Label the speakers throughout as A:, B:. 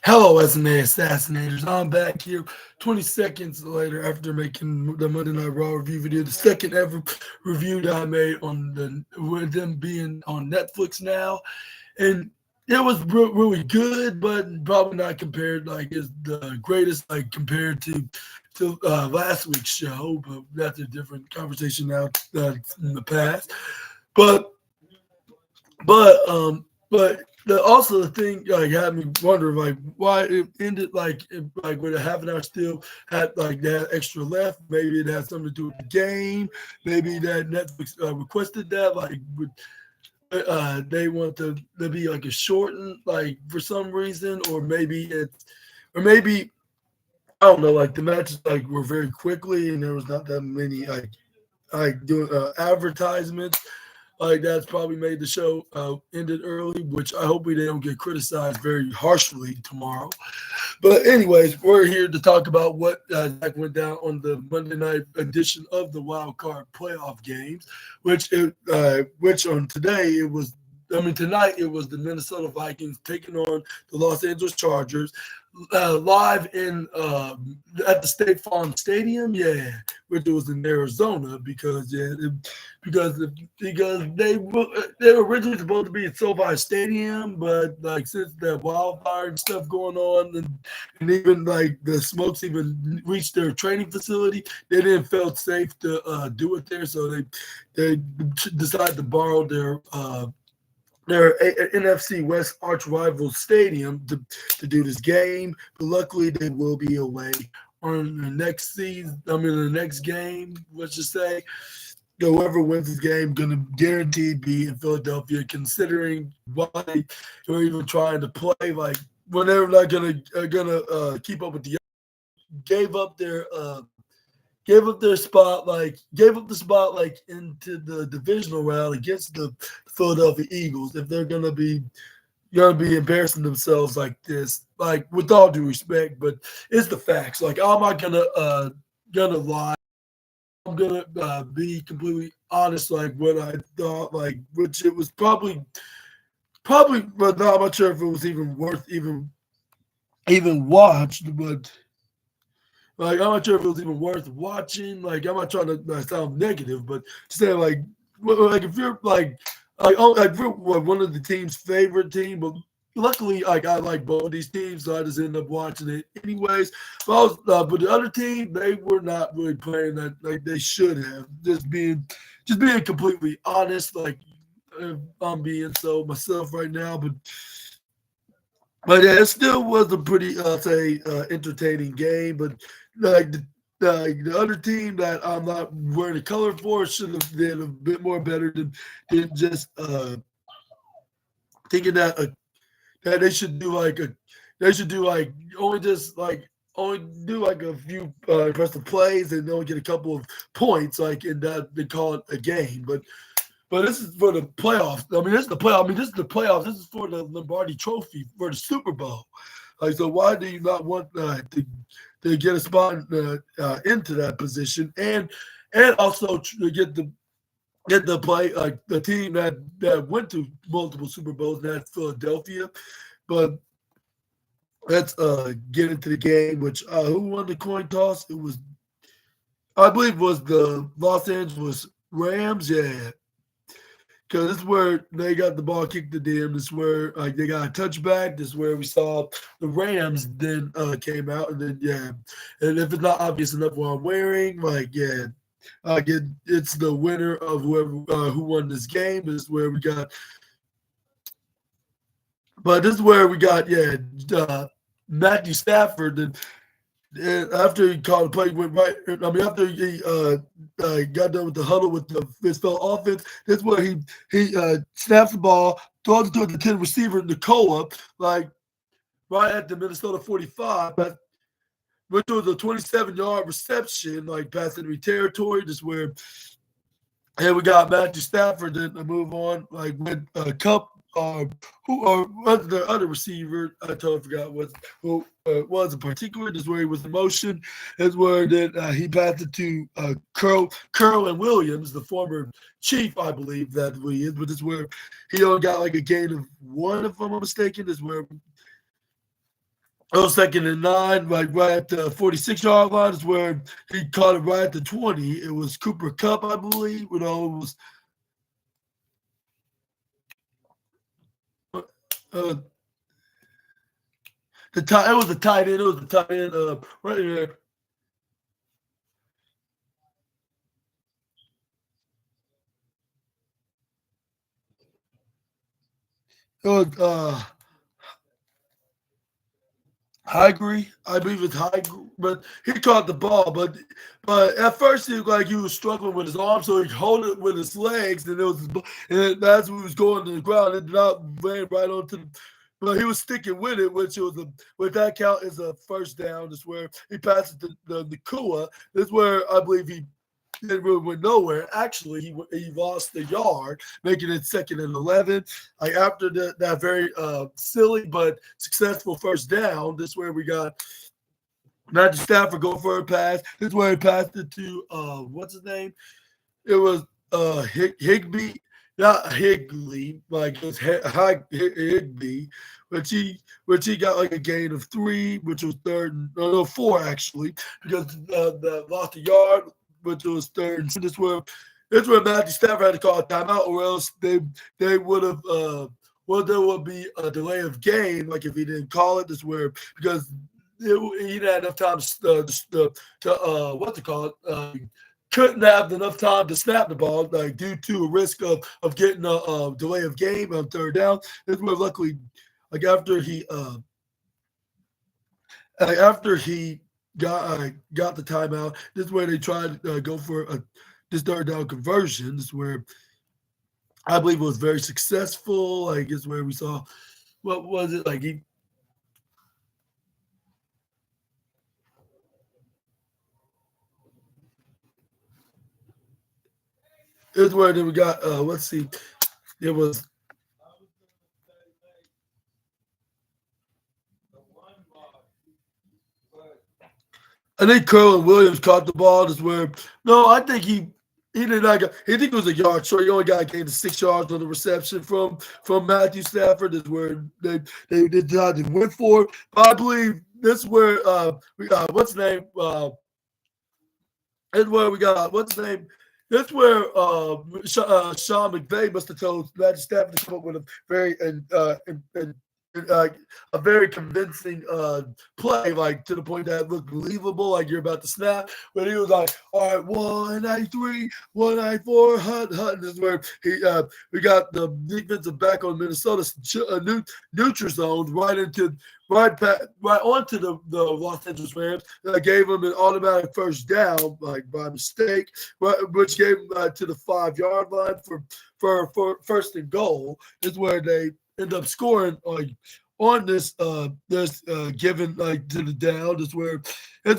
A: Hello, SNA Assassinators. I'm back here 20 seconds later after making the Monday Night Raw review video, the second ever review that I made on with them being on Netflix now. And it was really good, but probably not compared like it's the greatest like compared to last week's show. But that's a different conversation now in the past. But but also the thing like had me wonder like why it ended like with a half an hour still had like that extra left. Maybe it had something to do with the game. Maybe that Netflix requested that they want to be like a shortened like for some reason, or maybe I don't know. Like the matches like were very quickly and there was not that many like doing advertisements like that's probably made the show ended early, which I hope we don't get criticized very harshly tomorrow. But anyways, we're here to talk about what Zach went down on the Monday night edition of the Wild Card Playoff games, which on today it was. I mean, tonight it was the Minnesota Vikings taking on the Los Angeles Chargers live in at the State Farm Stadium. Yeah, which was in Arizona because they were originally supposed to be at SoFi Stadium, but like since the wildfire and stuff going on, and even like the smokes even reached their training facility, they didn't feel safe to do it there, so they decided to borrow their NFC West arch rival stadium to do this game. But luckily, they will be away on the next season. I mean, the next game, let's just say. Whoever wins this game going to guaranteed be in Philadelphia, considering why they were even trying to play like when they're not gonna keep up with the gave up their gave up the spot like into the divisional round against the Philadelphia Eagles if they're gonna be embarrassing themselves like this, like with all due respect, but it's the facts. Like I'm not gonna lie. I'm gonna be completely honest, like what I thought, like which it was probably, but no, I'm not sure if it was even worth even watched, but like I'm not sure if it was even worth watching. Like I'm not trying to sound negative, but saying like if you're like if you're one of the team's favorite team, but luckily like I like both these teams, so I just ended up watching it anyways. But the other team they were not really playing that like they should have. Just being completely honest, like I'm being so myself right now, but yeah, it still was a pretty, say, entertaining game. But like the other team that I'm not wearing the color for should have been a bit more better than just thinking that they should do like only do like a few impressive plays and only get a couple of points like in that they call it a game. But this is for the playoffs. I mean, this is the playoff. I mean, this is the playoffs. This is for the Lombardi Trophy for the Super Bowl. Like, so why do you not want to get a spot into that position and also to get the play like the team that went to multiple Super Bowls, and that's Philadelphia. But let's get into the game. Which who won the coin toss? It was I believe it was the Los Angeles Rams. Yeah, because this is where they got the ball kicked to them. This is where like they got a touchback. This is where we saw the Rams then came out, and then yeah, and if it's not obvious enough what I'm wearing, like yeah, it's the winner of whoever who won this game. This is where we got, but this is where we got yeah, Matthew Stafford and after he called the play, went right. I mean, after he got done with the huddle with the Fistful offense, that's where he snaps the ball, throws it to the 10 receiver, Nicola, like right at the Minnesota 45, which was a 27-yard reception, like past enemy territory. Just where, and we got Matthew Stafford then to move on, like with Cup. Who or was the other receiver? I totally forgot who was in particular. This is where he was in motion. Is where then he passed it to Curl and Williams, the former chief, I believe that he is. But this is where he only got like a gain of one, if I'm not mistaken. This is where It was 2nd and 9, like right at the 46-yard line is where he caught it right at the 20. It was Cooper Cup, I believe. You know, it was uh, the tight. It was the tight end. It was the tight end. Right there. It was Hygre, I believe it's Hygre, but he caught the ball. But at first he looked like he was struggling with his arm, so he hold it with his legs, and it was and as we was going to the ground, it did not ran right onto the. But he was sticking with it, which was with that count is a first down. That's where he passes the Nakua. That's where I believe he didn't really went nowhere. Actually, he lost the yard, making it 2nd and 11. Like after that very silly but successful first down, this is where we got Matthew Stafford go for a pass. This is where he passed it to what's his name? It was Higby, not Higley, like it was Higby, which he got like a gain of 3, which was third, no 4 actually, because the lost a yard, which was third. This where Matthew Stafford had to call a timeout, or else they would have. Well, there would be a delay of game, like if he didn't call it. This where because he didn't have enough time to what to call it. Couldn't have enough time to snap the ball, like due to a risk of getting a delay of game on third down. This where luckily, like after he got the timeout. This is where they tried to go for this third down conversion. This is where I believe it was very successful. Like it's where we saw what was it like he. It's where then we got let's see, it was I think Kerwin Williams caught the ball. Is where no, I think he did not get. He think it was a yard short. He only got a gain of 6 yards on the reception from Matthew Stafford. Is where they decided to win for. But I believe this is where we got what's his name. This is where we got what's his name. This is where Sean McVay must have told Matthew Stafford to come up with a very uh, a very convincing play, like to the point that it looked believable, like you're about to snap. But he was like, "All right, 193, 194, Hut." This is where we got the defensive back on Minnesota neutral zone right onto the Los Angeles Rams. That gave them an automatic first down, like by mistake, which gave them to the 5-yard line for first and goal. Is where they end up scoring on this given like to the down. It's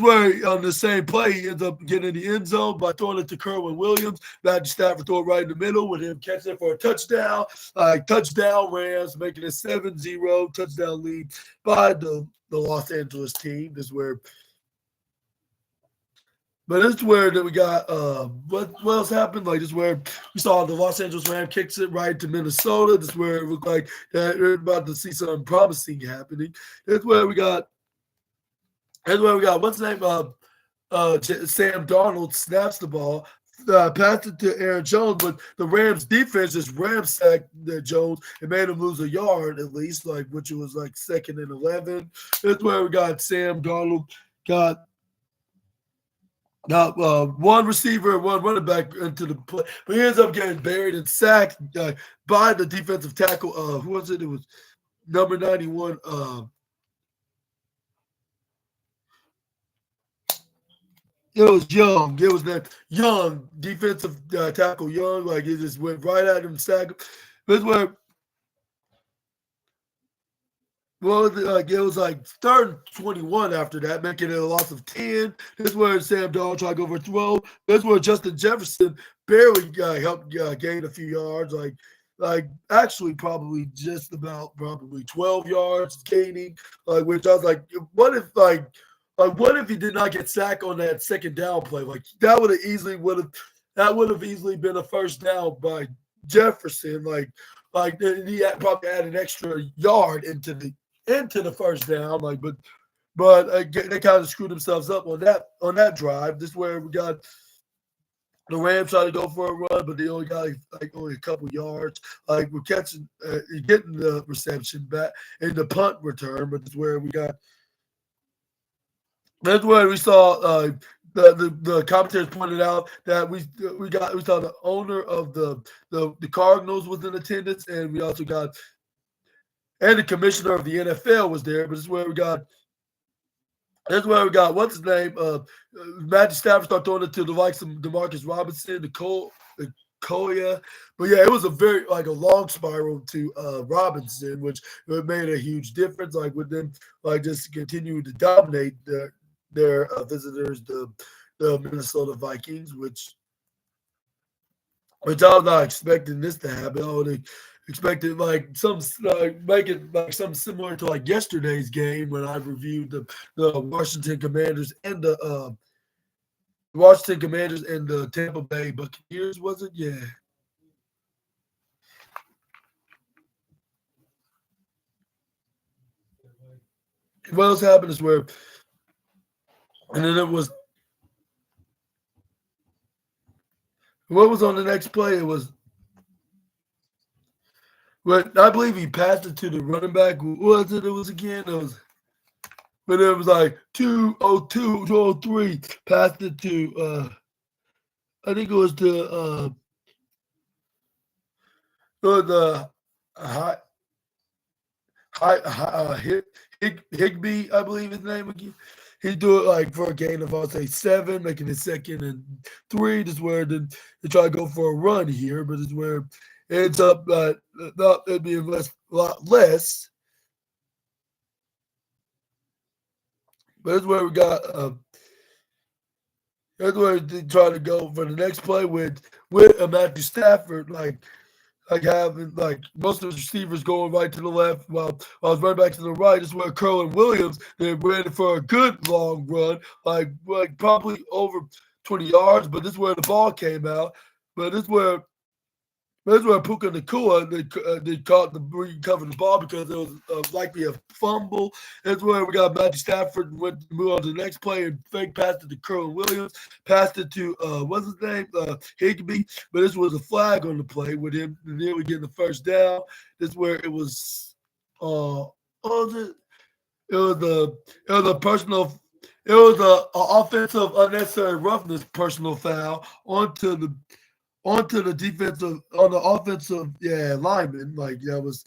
A: where on the same play he ends up getting in the end zone by throwing it to Kerwin Williams. Matthew Stafford throw it right in the middle with him catching it for a touchdown. Touchdown Rams, making it 7-0 touchdown lead by the Los Angeles team. This is where but this is where that we got what else happened? Like this is where we saw the Los Angeles Rams kicks it right to Minnesota. This is where it looked like that we're about to see something promising happening. That's where we got what's the name Sam Darnold snaps the ball, passed it to Aaron Jones, but the Rams defense just ramsacked the Jones and made him lose a yard at least, like which was like 2nd and 11. That's where we got Sam Darnold got one receiver and one running back into the play, but he ends up getting buried and sacked by the defensive tackle. Who was it? It was number 91. It was Young. It was that Young defensive tackle. Young, like it just went right at him, sacked him. That's where well, like it was like 3rd and 21 after that, making it a loss of 10. This is where Sam Darnold tried to go for a throw. This is where Justin Jefferson barely helped gain a few yards, like actually probably just about probably 12 yards gaining. Like which I was like what if he did not get sacked on that second down play? Like that would have easily been a first down by Jefferson. Like he had probably had an extra yard into the first down. Like, but but they kind of screwed themselves up on that drive. This is where we got the Rams trying to go for a run, but they only got like only a couple yards. Like we're catching, getting the reception back in the punt return, but it's where we got. That's where we saw the commentators pointed out that we saw the owner of the Cardinals was in attendance, and we also got and the commissioner of the NFL was there. But this is where we got. That's where we got what's his name? Matthew Stafford started throwing it to the likes of Demarcus Robinson, Koya. But yeah, it was a very like a long spiral to Robinson, which made a huge difference. Like with them, like just continuing to dominate their visitors, the Minnesota Vikings, which I was not expecting this to happen. I would expected like make it like something similar to like yesterday's game when I reviewed the Washington Commanders and the Tampa Bay Buccaneers. Was it? Yeah. What else happened is where, and then it was what was on the next play? It was. But I believe he passed it to the running back. Who was it? It was again. It was, but it was like 202, 203. Passed it to. I think it was to. It was high, Higby, I believe his name again. He do it like for a gain of I'll say 7, making it 2nd and 3. This is where they try to go for a run here, but it's where it ends up it'd be a lot less. But that's where we got. That's where they try to go for the next play with Matthew Stafford, like having like most of the receivers going right to the left while I was running back to the right. This is where Kerwin Williams they ran for a good long run, like probably over 20 yards. But this is where the ball came out. But this is where Puka Nacua they recovered the ball because it was likely a fumble. That's where we got Matthew Stafford went to move on to the next play and fake passed it to Kerwin Williams, passed it to what's his name Higby, but this was a flag on the play with him nearly getting the first down. This is where it was it was a personal. It was a offensive unnecessary roughness personal foul onto the defensive on the offensive lineman. Like that was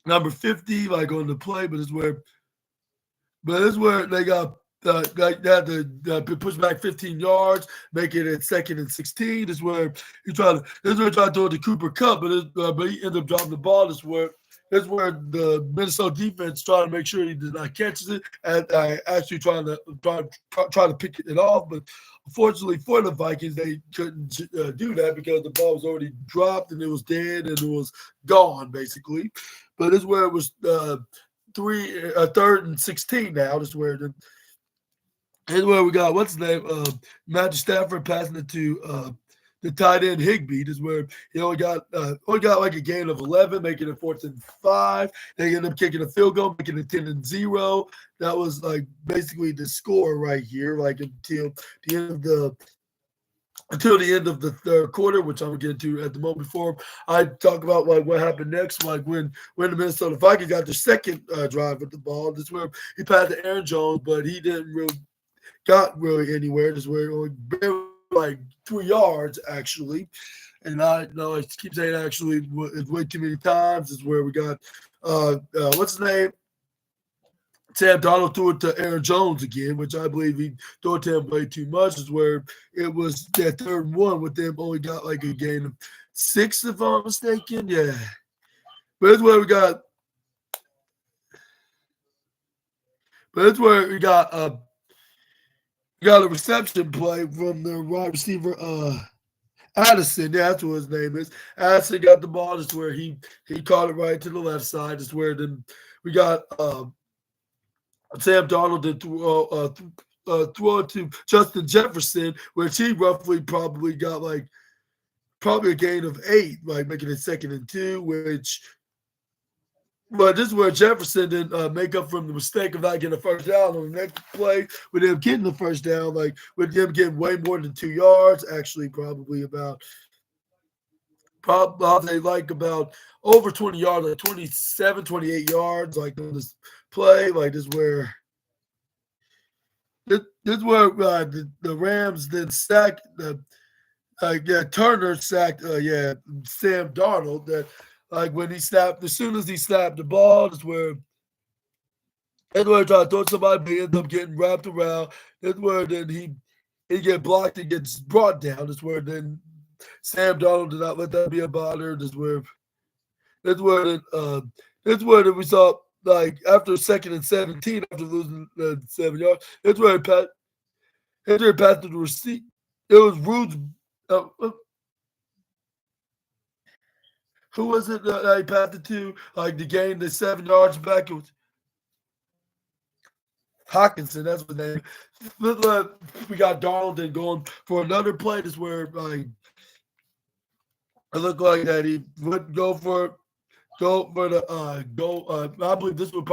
A: number 50 like on the play, but it's where they got like that to push back 15 yards, make it at 2nd and 16. This is where he tried to throw it to Cooper Kupp, but he ended up dropping the ball. This is where the Minnesota defense trying to make sure he did not catch it, and actually trying to pick it off. But unfortunately for the Vikings, they couldn't do that because the ball was already dropped and it was dead and it was gone basically. But this is where it was 3rd and 16 now. This is where we got what's his name? Matthew Stafford passing it to the tight end Higby. This is where he only got like a gain of 11, making it 4th and 5. They ended up kicking a field goal, making it 10 and 0. That was like basically the score right here, like until the end of the third quarter, which I'm gonna get into at the moment. Before I talk about like what happened next, like when the Minnesota Vikings got their second drive with the ball. This is where he passed to Aaron Jones, but he didn't got really anywhere. This is where he only barely like 3 yards actually, and I know I keep saying actually it's way too many times. Is where we got what's his name? Sam Donald threw it to Aaron Jones again, which I believe he threw it to him way too much. Is where it was that 3rd and 1 with them only got like a gain of 6 if I'm mistaken. Yeah, but that's where we got. But that's where we got a reception play from the wide receiver Addison. Yeah, that's what his name is. Addison got the ball. That's where he caught it right to the left side. That's where then we got Sam Darnold to throw it to Justin Jefferson, which he roughly probably got like a gain of 8, like making it 2nd and 2, which But this is where Jefferson didn't make up from the mistake of not getting a first down on the next play with him getting the first down, like with him getting way more than 2 yards, actually probably I'll say like about over 20 yards, like 27, 28 yards, like on this play. Like this is where the Rams then sacked the Turner sacked Sam Darnold. That like when he snapped, as soon as he snapped the ball, that's where he tried to throw somebody, but he ends up getting wrapped around. That's where then he get blocked and gets brought down. That's where then Sam Darnold did not let that be a bother. That's where then that's where then we saw like after 2nd and 17 after losing 7 yards. That's where he passed to the receipt. It was Rude's. Who was it that he passed it to? Like the game, the 7 yards back. It was Hawkinson. That's what name. We got Darnold going for another play. That's where like it looked like that he would go for the go. I believe this would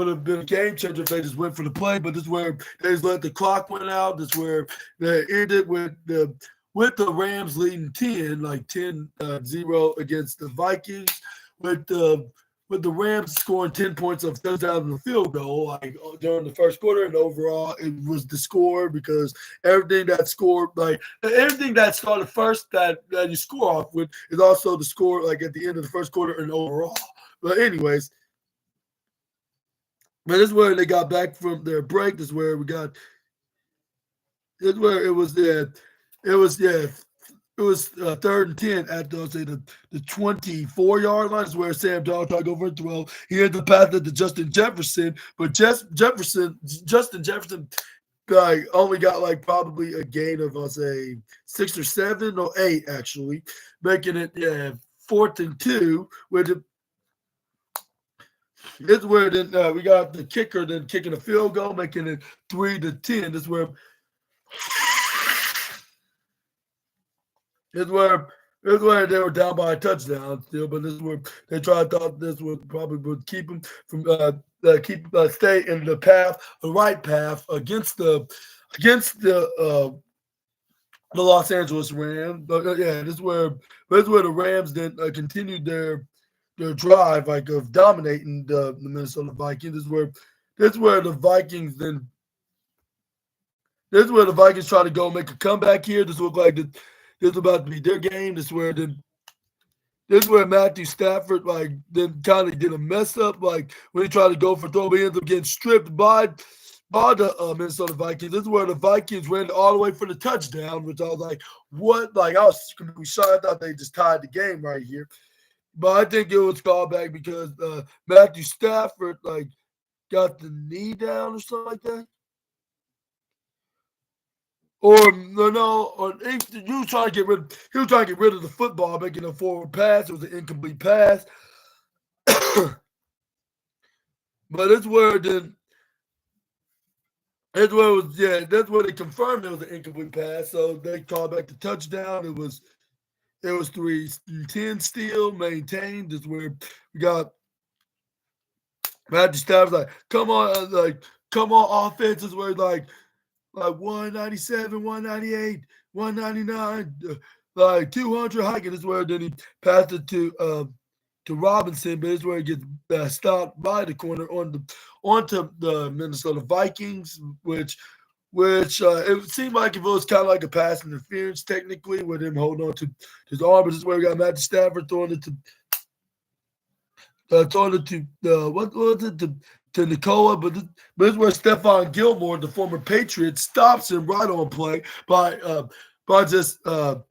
A: have been a game changer if they just went for the play. But this is where they just let the clock went out. This is where they ended with the Rams leading 10, like 10-0 against the Vikings, with the Rams scoring 10 points of touchdown and a field goal, like during the first quarter, and overall it was the score because everything that started first that you score off with is also the score, like at the end of the first quarter and overall. But anyways, but this is where they got back from their break. This is where we got. This is where it was there. It was It was 3rd and 10 at the 24-yard line. Is where Sam Darnold tried to go for a throw. He had the pass to Justin Jefferson, but Justin Jefferson only got like probably a gain of I'll say 6 or 7 or 8 actually, making it 4th and 2. This is where then we got the kicker then kicking a field goal, making it 3-10. This is where This is where they were down by a touchdown still, but this is where they thought this would keep them from stay in the right path against the Los Angeles Rams. But this is where the Rams then continued their drive like of dominating the Minnesota Vikings. This is where the Vikings then this is where the Vikings try to go make a comeback here. This looked like this is about to be their game. This is where Matthew Stafford then kind of did a mess up like when he tried to go for throw, he ends up getting stripped by the Minnesota Vikings. This is where the Vikings ran all the way for the touchdown, which I was like, what? Like I was completely shocked. I thought they just tied the game right here, but I think it was called back because Matthew Stafford got the knee down or something like that. Or no, or he was trying to get rid. He was trying to get rid of the football, making a forward pass. It was an incomplete pass. But that's where that's where it was. Yeah, that's where they confirmed it was an incomplete pass. So they called back the touchdown. It was 3-10 still maintained. That's where we got Matthew Stafford come on, come on, offense is where 197, 198, 199, 200 hiking is where then he passed it to Robinson, but it's where he gets stopped by the corner onto the Minnesota Vikings, which it seemed like if it was kind of like a pass interference technically with him holding on to his arm, but this is where we got Matthew Stafford throwing it to what was it to Nicola, but this is where Stephon Gilmore, the former Patriot, stops him right on play by just blocking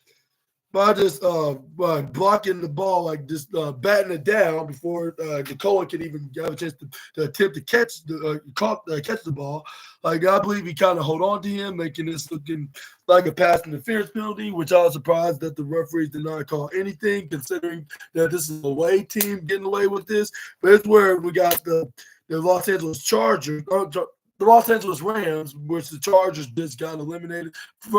A: the ball, just batting it down before Nicola can even have a chance to attempt to catch the ball. I believe he kind of hold on to him, making this looking like a pass interference penalty, which I was surprised that the referees did not call anything, considering that this is a away team getting away with this. But it's where we got the Los Angeles Chargers, the Los Angeles Rams, which the Chargers just got eliminated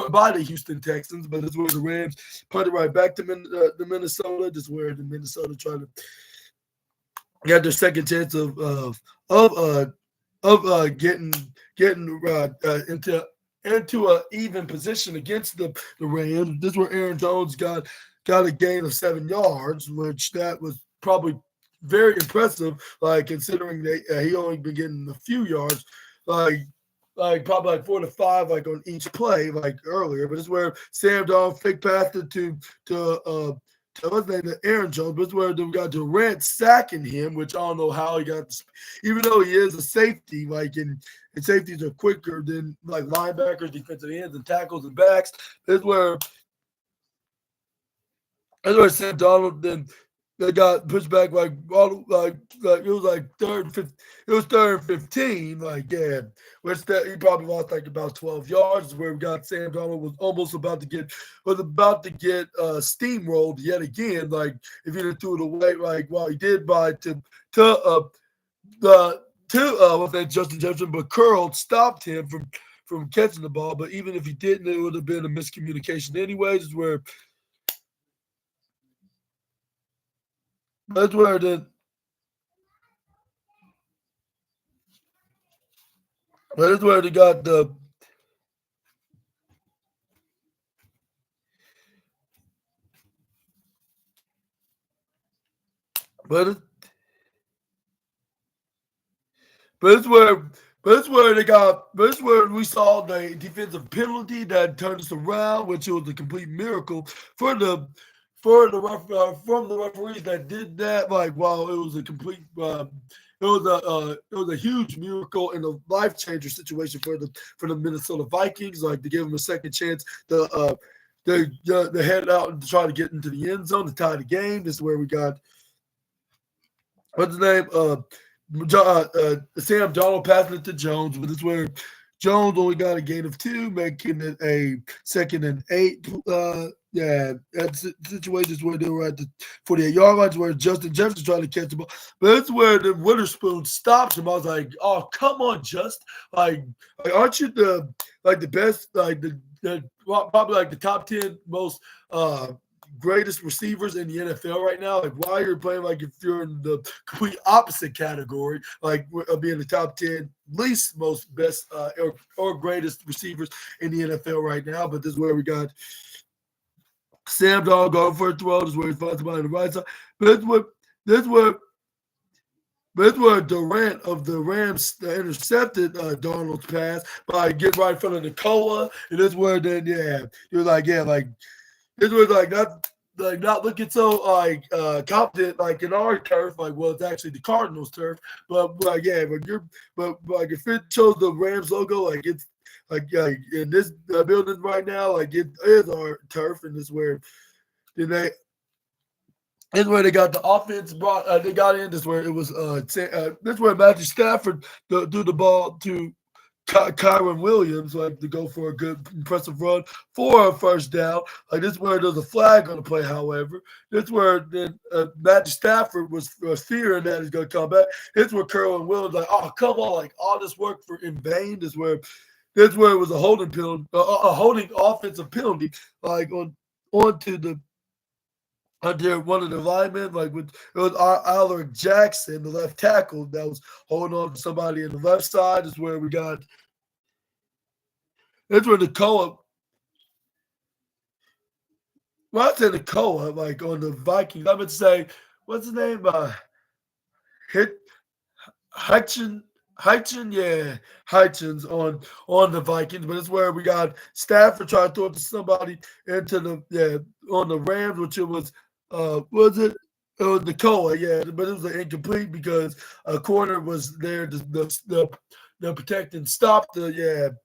A: by the Houston Texans, but it's where the Rams put it right back to the Minnesota. Just where the Minnesota tried to got their second chance of getting into a even position against the Rams. This is where Aaron Jones got a gain of 7 yards, which that was probably very impressive, like considering he only been getting a few yards, like probably like 4 to 5, like on each play, like earlier. But this is where Sam Donald fake passed it to what's his name, Aaron Jones. But it's where we got Durant sacking him, which I don't know how he got, even though he is a safety, like and safeties are quicker than like linebackers, defensive ends, and tackles and backs. This is where Sam Donald then they got pushed back like it was like third and 15, it was third and 15, like yeah, which that he probably lost like about 12 yards. Where we got Sam Donald was about to get steamrolled yet again. Like if he didn't threw it away, like while he did by the with that Justin Jefferson, but Curl stopped him from catching the ball. But even if he didn't, it would have been a miscommunication anyways. Is where that's where the that's where they got the but it, but it's where but it's where we saw the defensive penalty that turned us around, which was a complete miracle for the from the referees that did that. Like wow, it was a complete it was a huge miracle and a life changer situation for the Minnesota Vikings. Like to give them a second chance to they head out and try to get into the end zone to tie the game. This is where we got what's his name? Sam Donald passing it to Jones, but it's where Jones only got a gain of 2, making it a 2nd and 8. Yeah, that's situations where they were at the 48-yard line, where Justin Jefferson tried to catch the ball. But that's where the Witherspoon stops him. I was like, "Oh, come on, like aren't you the best, like the probably like the top 10 most greatest receivers in the NFL right now? Like, why you're playing like if you're in the complete opposite category, like being the top 10 least most best or greatest receivers in the NFL right now? But this is where we got Sam Donald going for a throw. This is where he finds somebody on the right side. But this what that's where Durant of the Rams intercepted Donald's pass by getting right in front of Nicola. And that's where then, yeah, you're like, yeah, like this was not looking so confident like in our turf, like well it's actually the Cardinals turf. But like yeah, but like if it shows the Rams logo, like it's like in this building right now, like it is our turf, and this is where then this is where they got the offense brought. They got in. This is where it was. This is where Matthew Stafford threw the ball to Kyron Williams, like to go for a good, impressive run for a first down. Like this is where there's a flag on the play. However, this is where then Matthew Stafford was fearing that he's going to come back. This is where Kyron Williams like, oh come on, like all this work for in vain. This is where it was a holding penalty, a holding offensive penalty, like onto the under one of the linemen, like with it was Alaric Jackson, the left tackle, that was holding on to somebody in the left side. Is where we got. That's where the co-op. Well, I said the co-op, like on the Vikings. I would say, what's his name? Hit Hutchin. Yeah, Hutchins on the Vikings, but it's where we got Stafford trying to throw it to somebody into the on the Rams, which it was it? It was Nicola, yeah, but it was incomplete because a corner was there to the protect and stop the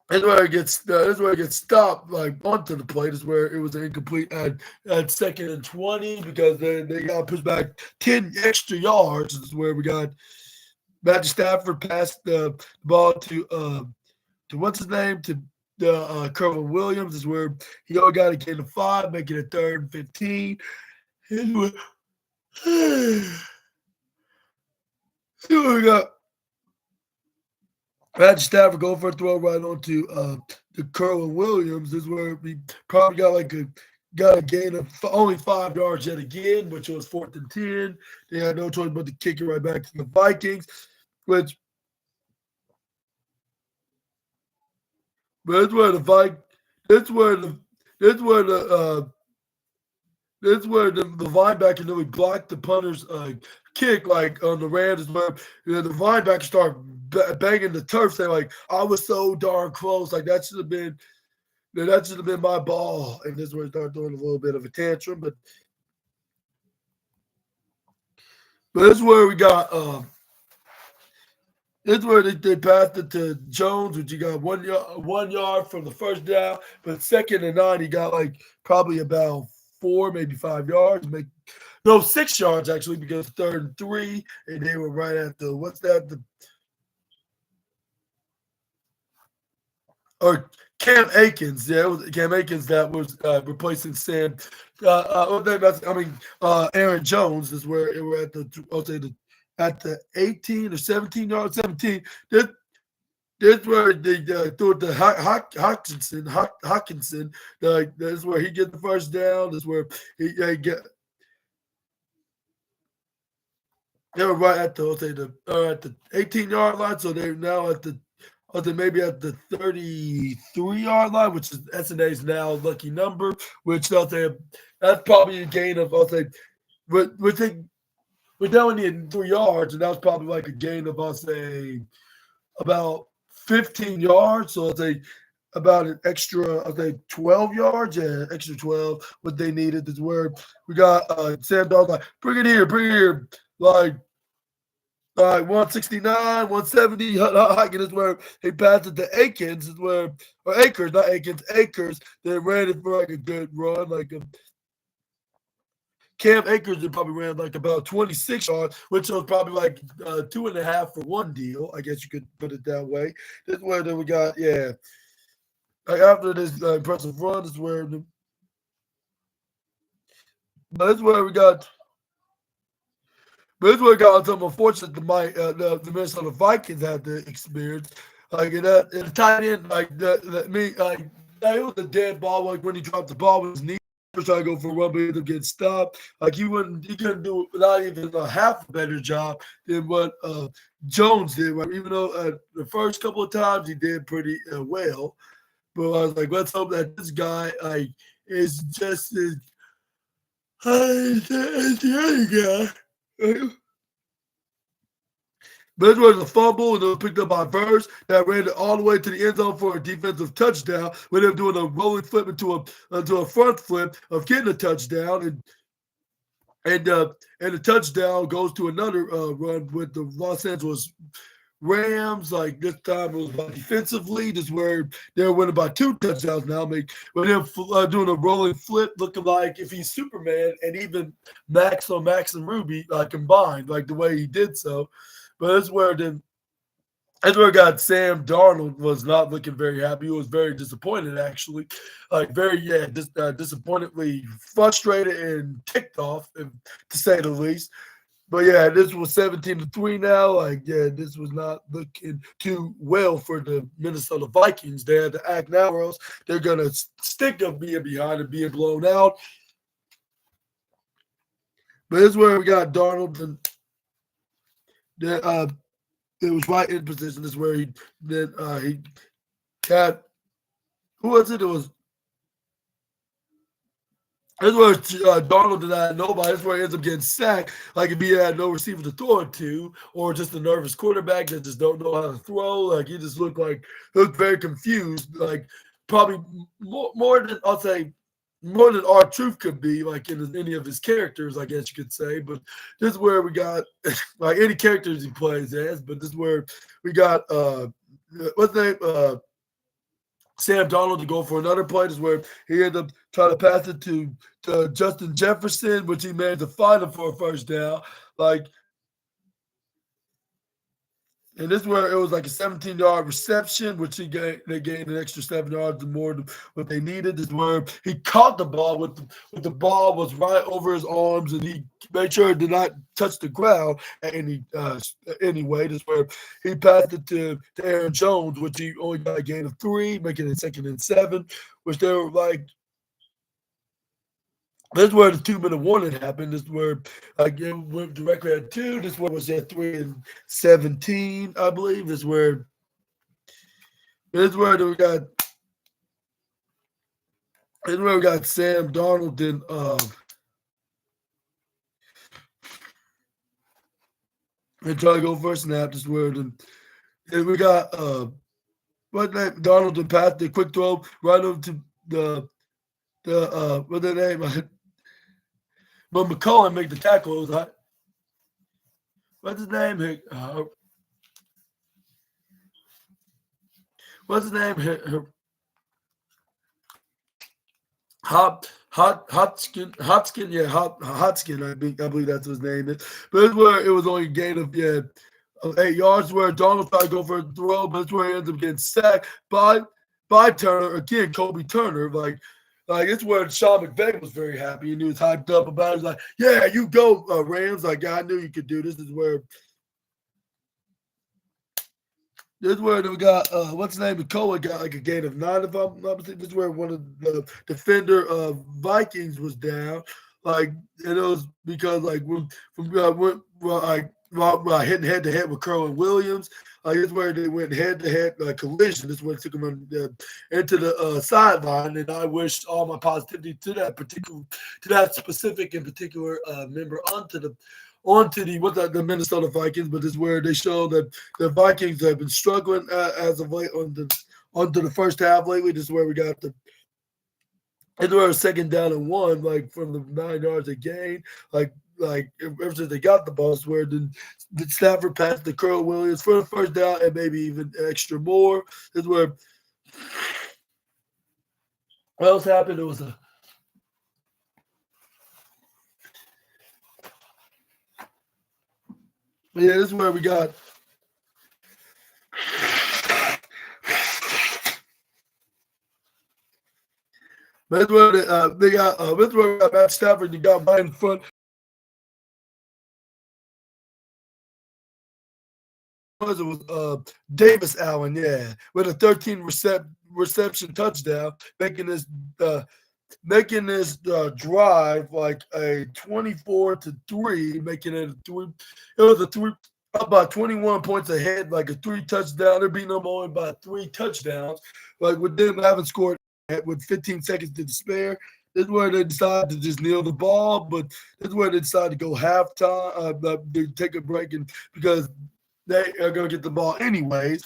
A: that's where it gets stopped like onto the plate is where it was incomplete at 2nd and 20 because they got pushed back 10 extra yards. This is where we got Matthew Stafford passed the ball to what's his name to the Kerwin Williams. Is where he only got a gain of 5, making it 3rd and 15. We got Matthew Stafford going for a throw right onto the Kerwin Williams. This is where we probably got like a got a gain of only 5 yards yet again, which was 4th and 10. They had no choice but to kick it right back to the Vikings, which but that's where the Vik that's where the that's where the linebacker really blocked the punter's kick, like on the Rams, where the linebacker started banging the turf, saying like, "I was so darn close, like that should have been my ball." And this is where he started throwing a little bit of a tantrum, but this is where we got. This is where they passed it to Jones, which he got 1 yard from the first down, but 2nd and 9, he got like probably about 4, maybe 5 yards. No, 6 yards actually, because 3rd and 3, and they were right at the what's that? Or Cam Akins, yeah, it was Cam Akins that was replacing Sam. Aaron Jones is where it were at I'll say at the 18 or 17 yard, 17. That's where they threw it to Hawkinson. That's where he get the first down. That's where he get. They were right at the 18-yard line, so they're now maybe at the 33-yard line, which is SNA's now lucky number. Which I'll say that's probably a gain of we're down in 3 yards, and that was probably like a gain of about 15 yards. So I'd say about an extra, 12 yards. Yeah, extra 12. What they needed is where we got Sam Darnold like, bring it here. Like 169, 170. Hiking is where he passed it to Akins, or Akers, not Akins, Akers. They ran it for like a good run, Cam Akers probably ran like about 26 yards, which was probably like 2.5 for one deal. I guess you could put it that way. This is where then we got, yeah. Like after this impressive run, this is where but this is where we got. But this is where we got something unfortunate the Minnesota Vikings had to experience. Like in the tight end, it was a dead ball. Like when he dropped the ball with his knee. Trying to go for a run, but he ended up getting stopped. Like he couldn't do not even a half a better job than what Jones did. Right? Even though the first couple of times he did pretty well, but I was like, let's hope that this guy is just as the other guy. But it was a fumble, and it was picked up by Verse that ran it all the way to the end zone for a defensive touchdown. With them doing a rolling flip into a front flip of getting a touchdown, and the touchdown goes to another run with the Los Angeles Rams. Like this time it was by defensively. This is where they're winning by 2 touchdowns now. But them doing a rolling flip, looking like if he's Superman, and even Max and Ruby combined, like the way he did so. But that's where got Sam Darnold was not looking very happy. He was very disappointed, actually, disappointedly frustrated and ticked off, to say the least. But yeah, this was 17-3 now. This was not looking too well for the Minnesota Vikings. They had to act now, or else they're gonna stick of being behind and being blown out. But this is where we got Darnold and. It was right in position. This is where he had who was it? It was this is where Darnold did not nobody. This is where he ends up getting sacked. Like if he had no receiver to throw it to, or just a nervous quarterback that just don't know how to throw. Like he just looked very confused. Like probably more than I'll say. More than R-Truth could be, like in any of his characters, I guess you could say. But this is where we got like any characters he plays as. But this is where we got what's the name? Sam Darnold to go for another play. This is where he ended up trying to pass it to Justin Jefferson, which he managed to find him for a first down. And this is where it was like a 17-yard reception, which they gained an extra 7 yards more than what they needed. This is where he caught the ball with the ball was right over his arms, and he made sure it did not touch the ground at any way. This is where he passed it to Aaron Jones, which he only got a gain of 3, making it 2nd and 7, which they were like. This is where the 2 minute warning happened. This is where it went directly at two. This is where it was at 3-17, I believe. This is where we got Sam Darnold and and try to go for a snap. This is where and we got what name Donald and Pat the quick throw right over to the what their name but McCollum make the tackle. It was like, what's his name? What's his name? Hotskin, yeah, Hotskin. I believe that's what his name is. But it's where it was only a gain of 8 yards. Where Donald tried to go for a throw, but it's where he ends up getting sacked by Turner again. Kobe Turner, it's where Sean McVay was very happy and he was hyped up about it. He's like, "Yeah, you go, Rams!" Like, I knew you could do this. This is where we got what's his name? McCullough got like a gain of 9. If I'm not mistaken, this is where one of the defender of Vikings was down. And it was because hitting head to head with Kerwin Williams. This is where they went head to head collision. This is where it took him into the sideline. And I wish all my positivity to that specific in particular member onto the Minnesota Vikings, but this is where they show that the Vikings have been struggling as of late onto the first half lately. This is where we got and where 2nd down and 1, from the 9 yards they gained, ever since they got the ball, it's where the Stafford passed to Kerr Williams for the first down and maybe even extra more. This is where what else happened? It was this is where we got. That's where they got. That's where we got Matt Stafford. You got right in front. It was Davis Allen, yeah, with a 13 reception touchdown, making this drive like a 24-3, making it a 3. It was a 3 about 21 points ahead, like a 3 touchdown. They're beating them only by 3 touchdowns, with them having scored with 15 seconds to spare. This is where they decided to just kneel the ball, but this is where they decided to go halftime, they take a break, and because they are going to get the ball anyways.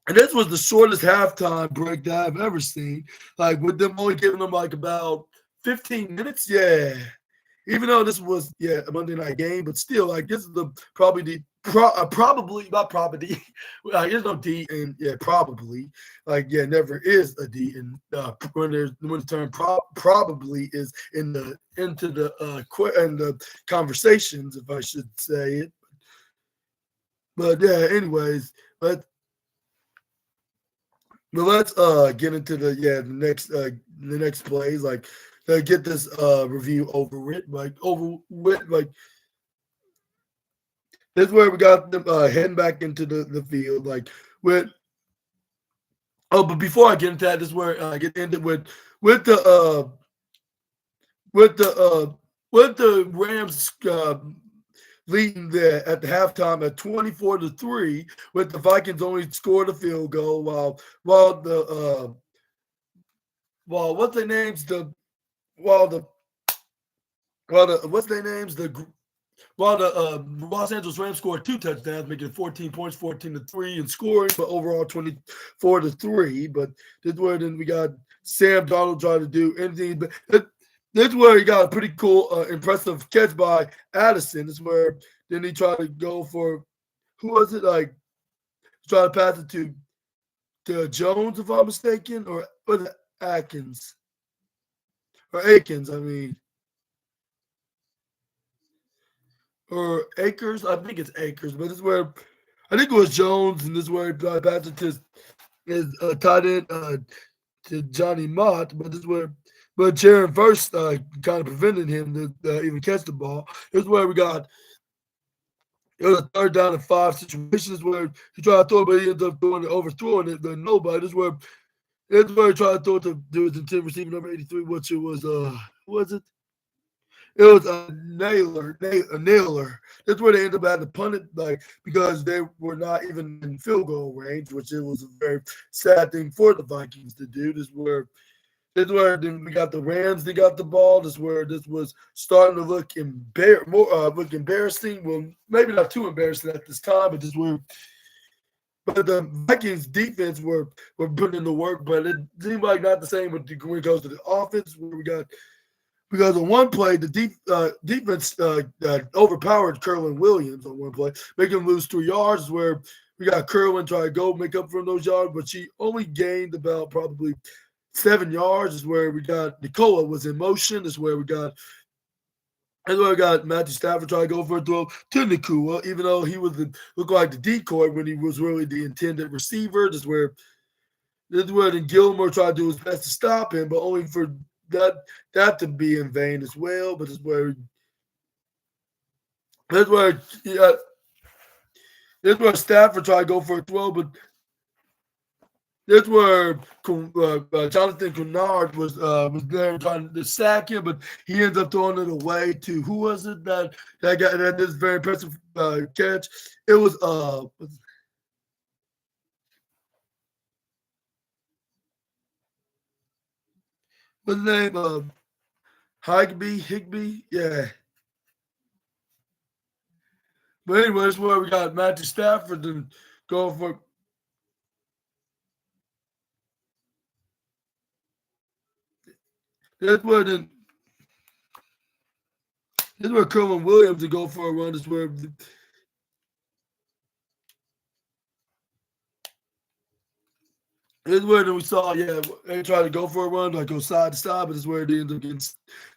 A: And this was the shortest halftime break that I've ever seen. With them only giving them about 15 minutes. Yeah. Even though this was a Monday night game, but still this is probably not property. There's no D and probably never is a D and when the term probably is into the conversations, if I should say it. But anyways, let's get into the next plays. Get this review over with. This is where we got them heading back into the field. But before I get into that, this is where I get ended with the Rams leading there at the halftime at 24-3, with the Vikings only scored a field goal while what's their names the Los Angeles Rams scored 2 touchdowns, making 14 points, 14-3 in scoring, but overall 24-3. But this is where then we got Sam Darnold trying to do anything, but this is where he got a pretty cool, impressive catch by Addison. This is where then he tried to go for, who was it? Try to pass it to Jones, if I'm mistaken, or was it Akins? Or Akins, I mean. Or Akers. I think it's Akers, but this is where I think it was Jones, and this is where he passed it to his tight end to Johnny Mott, but this is where. But Jaron first kind of prevented him to even catch the ball. This is where we got it was a 3rd down and 5 situations where he tried to throw it, but he ended up overthrowing it. Then nobody. This is where he tried to throw it to do his intended receiver number 83, which it was was it? It was a nailer. That's where they ended up having to punt it, like because they were not even in field goal range, which it was a very sad thing for the Vikings to do. This where then we got the Rams. They got the ball. This where this was starting to look embarrassing. Well, maybe not too embarrassing at this time, but but the Vikings defense were putting in the work, but it seemed like not the same when it goes to the offense where we got because on one play, the defense overpowered Kerwin Williams on one play, making him lose 3 yards. Where we got Kerwin try to go make up for those yards, but she only gained about probably 7 yards. Is where we got Nicola was in motion. Is where we got. That's where we got Matthew Stafford trying to go for a throw to Nakua, even though he looked like the decoy when he was really the intended receiver. This is where then Gilmore tried to do his best to stop him, but only for that to be in vain as well. But that's where yeah, that's where Stafford tried to go for a throw, but that's where Jonathan Kennard was there trying to sack him, but he ends up throwing it away to who was it that got that this very impressive catch? It was what's the name? Higby, yeah. But anyway, that's where we got Matthew Stafford and going for. That's where then that's where Kerwin Williams to go for a run. This is where then we saw, yeah, they tried to go for a run, like go side to side, but this is where they ended up getting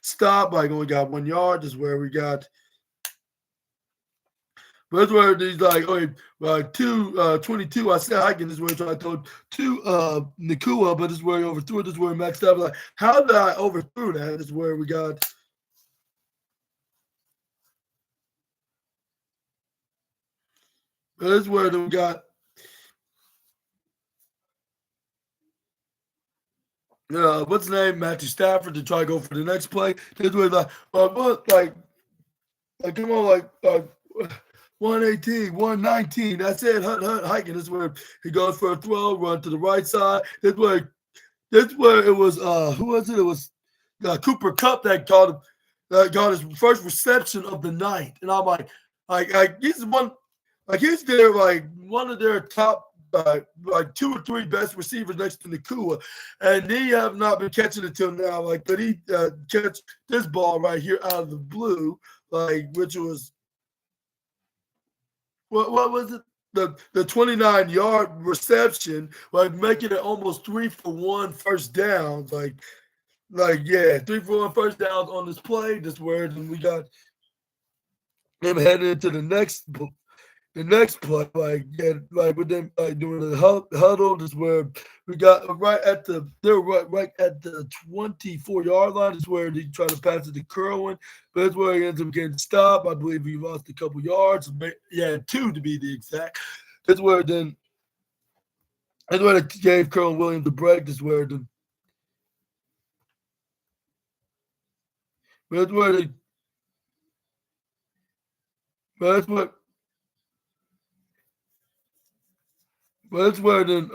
A: stopped. Like only got 1 yard. This is where we got. But that's where these like, okay, 222. I said hiking. This is where he tried to throw to Nakua, but this is where he overthrew it. This is where he maxed out. Like, how did I overthrow that? This is where we got. This is where then we got. What's the name? Matthew Stafford to try to go for the next play. This was like come on, 118, 119. That's it. Hiking. This is where he goes for a throw, run to the right side. This where it was. Who was it? It was Cooper Cup that got his first reception of the night, and I'm like he's one, like he's their like one of their top like 2 or 3 best receivers next to Nakua, and he have not been catching it till now. Like, but he catch this ball right here out of the blue, like which was what was it? The 29-yard reception, like making it almost 3 for 1 first downs. Like yeah, 3 for 1 first downs on this play. This word, and we got him heading into the next play, like yeah, like with them like doing the huddle. Is where we got they were right at the 24-yard line. Is where they try to pass it to Kerwin, but that's where he ends up getting stopped. I believe he lost a couple yards. Yeah, 2 to be the exact. That's where then that's where they gave Kerwin Williams the break. That's where they that's what that's where then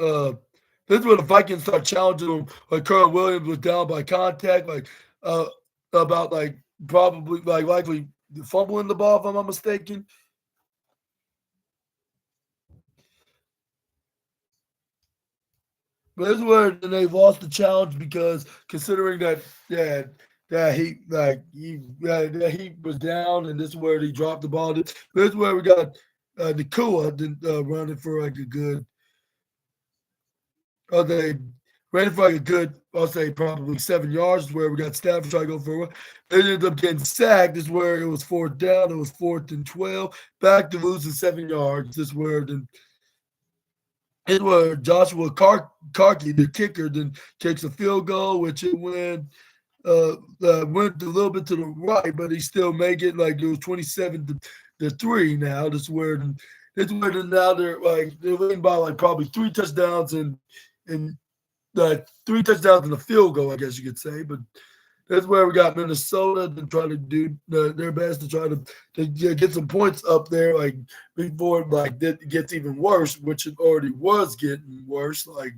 A: this is where the Vikings start challenging him. Like Kerwin Williams was down by contact, like uh about like probably like likely fumbling the ball if I'm not mistaken. But this is where then they lost the challenge because considering that yeah that he was down and this is where he dropped the ball. This is where we got Nakua running for like a good they ran for like a good, I'll say probably 7 yards. Where we got Stafford trying to go for it. They ended up getting sacked. This is where it was fourth down. It was 4th and 12. Back to losing 7 yards. This is where Joshua Karki, the kicker, then takes a field goal, which it went a little bit to the right, but he still make it. Like it was 27-3 now. This is where now they're winning by like probably 3 touchdowns and 3 touchdowns and a field goal, I guess you could say. But That's where we got Minnesota to try to do their best to try to get some points up there, like before like it gets even worse, which it already was getting worse, like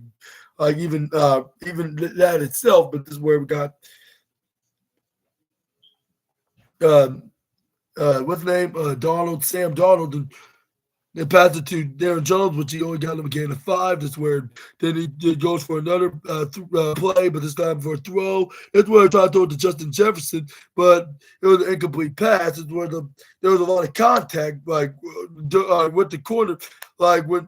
A: even that itself. But this is where we got uh, what's the name? Sam Donald, and they passed it to Darren Jones, which he only got him a gain of 5. That's where then he goes for another play, but this time for a throw. That's where he tried to throw it to Justin Jefferson, but it was an incomplete pass. It's where there was a lot of contact, like with the corner, like with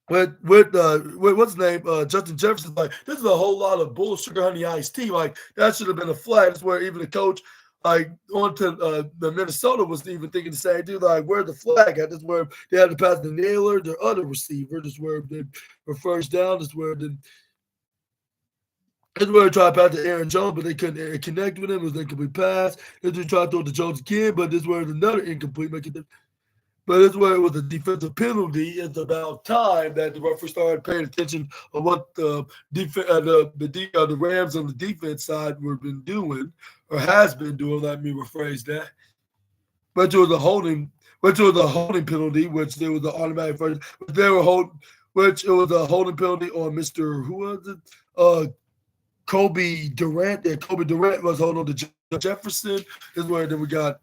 A: what's his name, Justin Jefferson. Like this is a whole lot of bull sugar honey iced tea. Like that should have been a flag. That's where even the coach, like on to the Minnesota, was even thinking the same thing. Like where's the flag at? This is where they had to pass the Naylor, their other receiver. This is where they were first down. This is where they tried to pass to Aaron Jones, but they couldn't connect with him. It was an incomplete pass. They just tried to throw it to Jones again, but this was another incomplete. But it's where it was a defensive penalty. It's about time that the referee started paying attention of what the Rams on the defense side were been doing or has been doing. Let me rephrase that. But it was a holding, penalty, which there was an automatic first. But they were which it was a holding penalty on Mr. Who was it? Kobe Durant. Yeah, Kobe Durant was holding on to Jefferson. This is where then we got.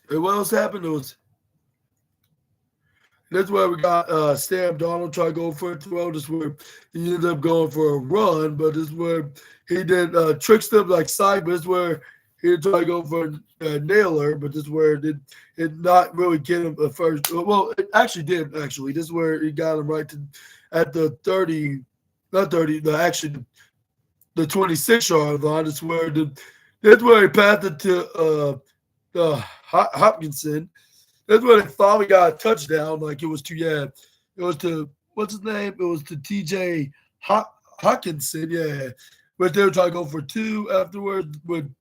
A: And what else happened? That's where we got Sam Donald try to go for a throw. This is where he ended up going for a run, but this is where he did trick them like side, but this is where he tried to go for a nailer, but this is where it not really get him a first. Well, it actually did, actually. This is where he got him right at the 30, not 30, the 26-yard line. This is where he passed it to Hopkinson. That's when they finally got a touchdown. Like it was to what's his name? It was to TJ Hawkinson, yeah. But they were trying to go for 2 afterwards with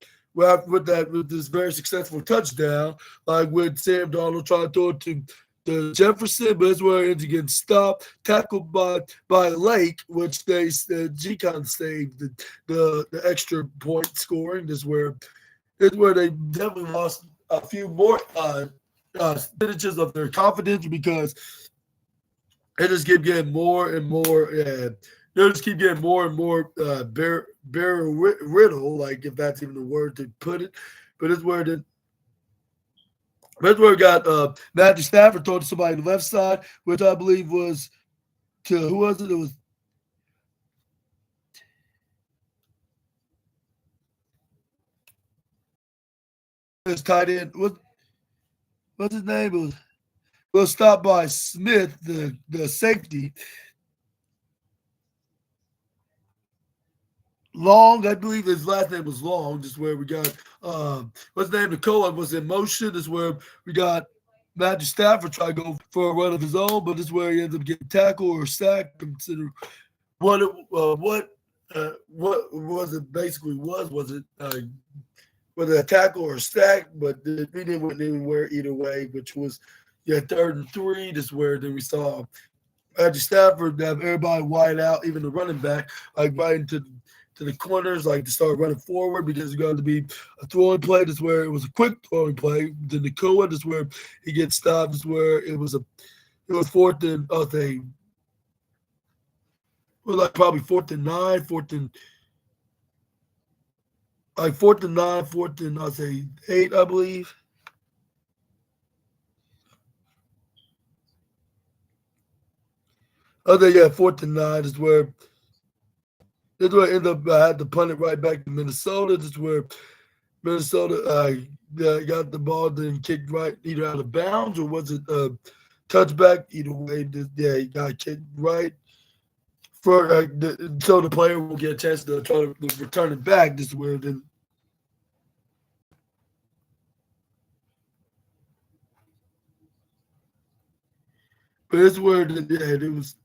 A: this very successful touchdown. Like with Sam Donald trying to throw it to Jefferson, but it's where it ends up getting stopped, tackled by Lake, which G-Con saved the extra point scoring. This is where they definitely lost a few more percentages of their confidence because they just keep getting more and more. They just keep getting more and more bare riddle, like if that's even the word to put it. But it's where we got Matthew Stafford throwing to somebody on the left side, which I believe was to who was it? It was. His tight end. What's his name? It was stopped by Smith, the safety. Long, I believe his last name was Long. This is where we got what's the name? The Cohen was in motion. This is where we got Matthew Stafford try to go for a run of his own, but this is where he ends up getting tackled or sacked. Consider what was it basically was it whether a tackle or a sack, but we didn't went anywhere either way, which was 3rd and 3. This is where then we saw Matthew Stafford have everybody wide out, even the running back, like right into the corners, like to start running forward because it's going to be a throwing play. This is where it was a quick throwing play. Then the Cohen, this is where he gets stopped. This is where it was 4th and like probably 4th and 9, 4th and 9, 4th and I'll say 8, I believe. I think 4th and 9 is where. That's where I end up. I had to punt it right back to Minnesota. This is where Minnesota got the ball, then kicked right either out of bounds or was it a touchback? Either way, he got kicked right for so the player will get a chance to try to return it back. This is where then. But it's where it was.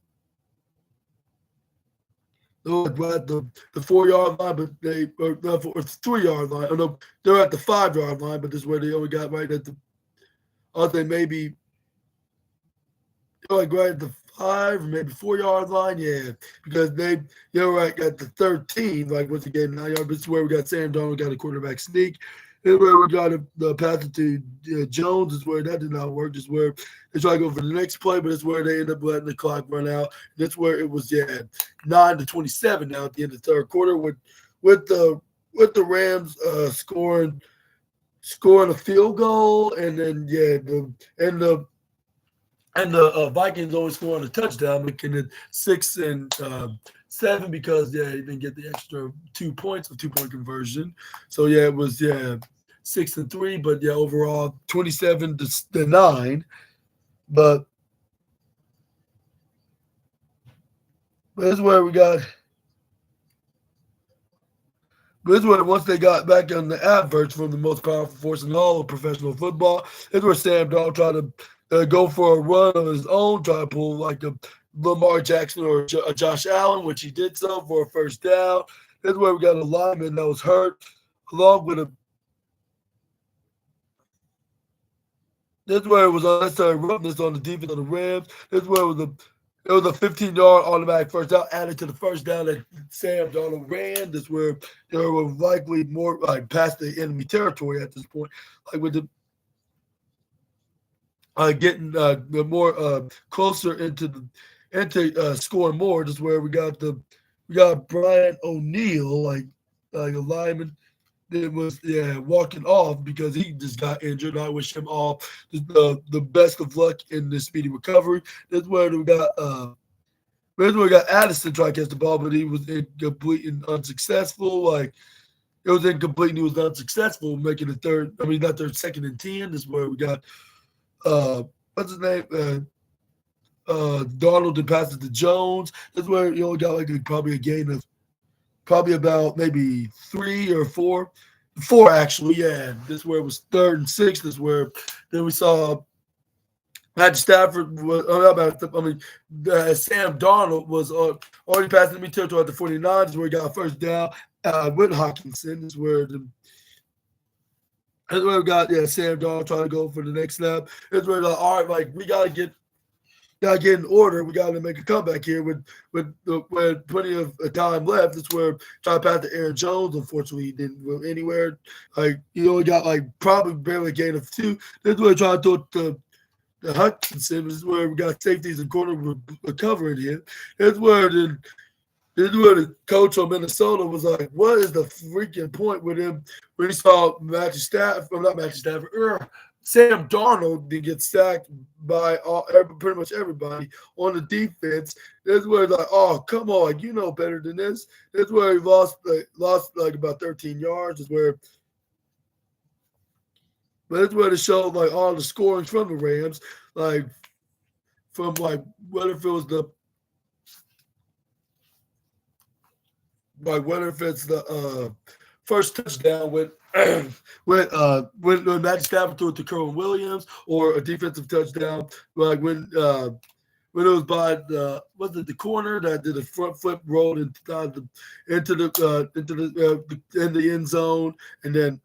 A: Right at the 4-yard line, but they or the 3-yard line. Oh no, they're at the 5-yard line, but this is where they only got right at the. I think maybe like right at the 5 or maybe 4 yard line. Yeah, because they were like at the 13, like once again 9 yard. This is where we got Sam Donald got a quarterback sneak. This is where we got the pass it to Jones. Is where that did not work. This is where they try to go for the next play, but it's where they end up letting the clock run out. That's where it was 9-27 now at the end of the third quarter with the Rams scoring a field goal, and then the Vikings only scoring a touchdown, making it 6-7 because he didn't get the extra 2 points of 2 point conversion. So it was 6-3, but overall 27-9. But that's where we got. This is where once they got back on the adverts from the most powerful force in all of professional football, this is where Sam Darnold tried to go for a run of his own, try to pull like a Lamar Jackson or a Josh Allen, which he did so for a first down. This is where we got a lineman that was hurt, along with a. This is where it was unnecessary roughness on the defense of the Rams. This is where it was a 15-yard automatic first down added to the first down that Sam Darnold ran. This is where they were likely more like past the enemy territory at this point, like with the getting the more closer into scoring more. This is where we got Brian O'Neill, like a lineman that was walking off because he just got injured. I wish him all the best of luck in this speedy recovery. This is where we got Addison trying to catch the ball, but he was incomplete and unsuccessful. Like it was incomplete and he was unsuccessful, making second and 10. This is where we got what's his name? Darnold to pass it to Jones. This is where you only got probably a gain of probably about maybe 3 or 4. 4 actually, yeah. This is where it was 3rd and 6. This is where then we saw Matt Stafford was Sam Darnold was already passing the territory at the 49. This is where he got first down with Hawkinson. This is where we got Sam Darnold trying to go for the next snap. This is where all right, like we gotta get in order. We got to make a comeback here with plenty of time left. That's where trying to pass to Aaron Jones. Unfortunately, he didn't go anywhere. Like he only got probably barely a gain of 2. This is where trying to throw the Hutchinson. This is where we got safeties and corner covering him. This is where the coach from Minnesota was like, "What is the freaking point with him?" When he saw Sam Darnold did get sacked by pretty much everybody on the defense. This is where it's like, oh, come on, you know better than this. This is where he lost about 13 yards. But it's where it showed all the scoring from the Rams, from whether if it was whether if it's the first touchdown when Matt Stafford threw it to Kerwin Williams, or a defensive touchdown when it was by the corner that did a front flip roll into the end zone, and then.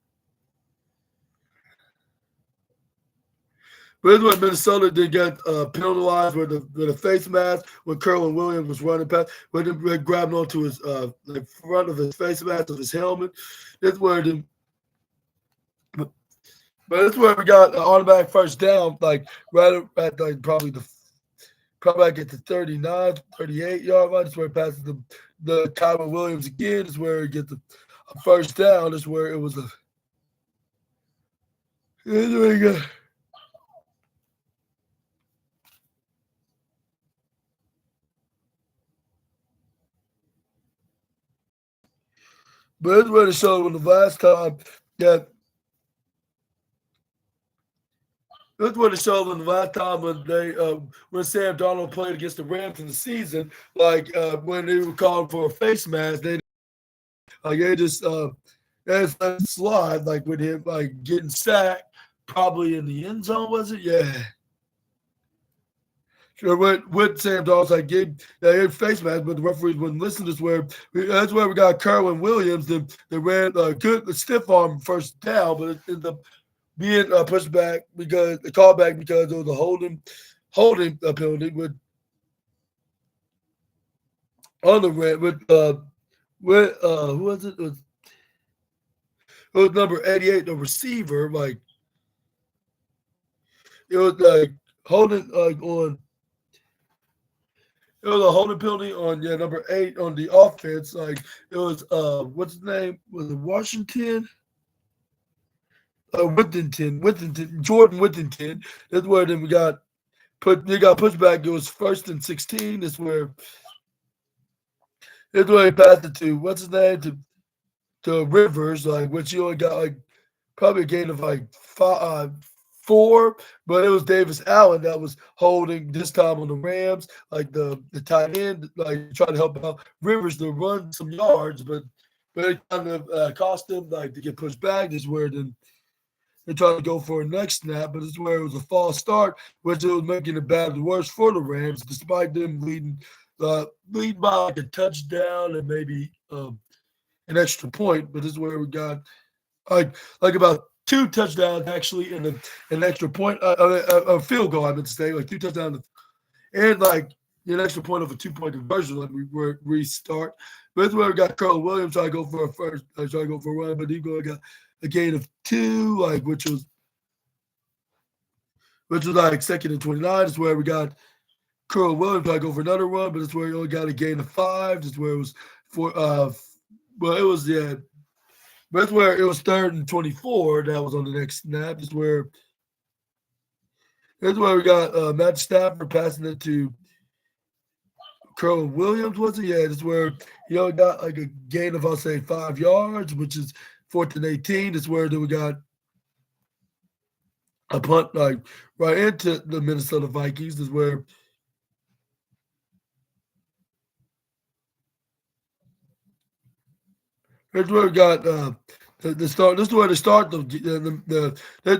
A: But this is when Minnesota did get penalized with the face mask when Kerwin Williams was running past, when they grabbed onto his the front of his face mask of his helmet. That's where but that's where we got an automatic first down, right at probably at the 39, 38 yard line. That's where it passes the Kyron Williams again. Is where it gets a first down. That's where it was That's where you got. But it's where it showed when the last time that that's what it showed when the last time when Sam Darnold played against the Rams in the season, when they were calling for a face mask, they just let it slide with him getting sacked, probably in the end zone, was it? Yeah. Sure, with Sam Darnold, gave face mask, but the referees wouldn't listen. That's where we got Kerwin Williams that ran a good stiff arm first down, but it ended up being pushed back because the callback because it was a holding penalty. on the red with who was it? It was number 88, the receiver. Like it was like holding like on. It was a holding penalty on number 8 on the offense. Like it was what's his name? Was it Washington? Whittington, Jordan Whittington. That's where then we got they got pushed back. It was first and 16. That's where he passed it to what's his name to Rivers, like which he only got like probably a gain of like 4, but it was Davis Allen that was holding this time on the Rams, like the tight end, like trying to help out Rivers to run some yards, but it kind of cost him like to get pushed back. This is where then they tried to go for a next snap, but this is where it was a false start, which it was making it bad and worse for the Rams, despite them leading by like a touchdown and maybe an extra point. But this is where we got like about 2 touchdowns actually and an extra point, a field goal. I meant to say like 2 touchdowns and like an extra point of a 2-point conversion. Like we were restart. But this is where we got Carl Williams trying to go for a first, trying to go for a run, but he got a gain of 2, like which was like 2nd and 29. Is where we got Carl Williams trying to go for another run, but it's where he only got a gain of 5. That's where it was for well it was but that's where it was 3rd and 24. That was on the next snap. That's where we got Matt Stafford passing it to Carl Williams. Was it? Yeah, that's where he only got like a gain of I'll say 5 yards, which is 4th and 18. That's where then we got a punt like right into the Minnesota Vikings. That's where we got the start. This is where they start this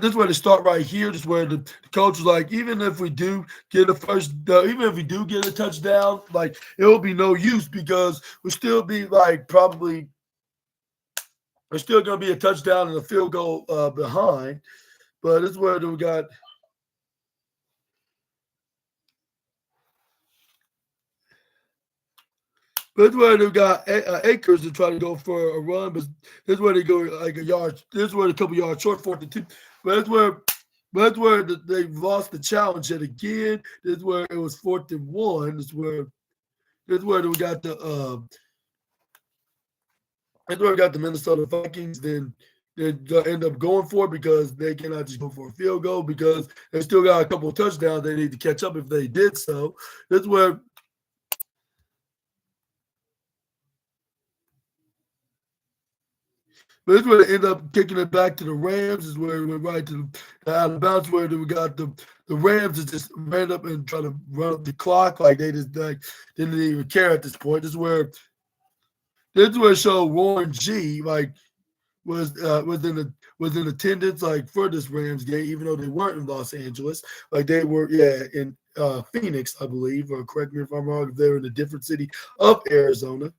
A: is where they start right here. This is where the coach was like, even if we do get a first, even if we do get a touchdown, like it will be no use because we'll still be like probably there's still going to be a touchdown and a field goal behind. But this is where we got. But this is where they got Akers to try to go for a run, but this is where they go like a yard. This is where a couple yards short, 4th and 2. But that's where they lost the challenge yet again. This is where it was 4th and 1. This is where we got that's where we got the Minnesota Vikings. Then they end up going for it because they cannot just go for a field goal because they still got a couple of touchdowns they need to catch up if they did so. That's where. But this is where they end up kicking it back to the Rams. Is where it went right to the out of bounds. Where we got the Rams that just ran up and trying to run up the clock like they just like didn't even care at this point. This is where it showed Warren G like was in attendance like for this Rams game, even though they weren't in Los Angeles, like they were in Phoenix, I believe, or correct me if I'm wrong, if they're in a different city of Arizona.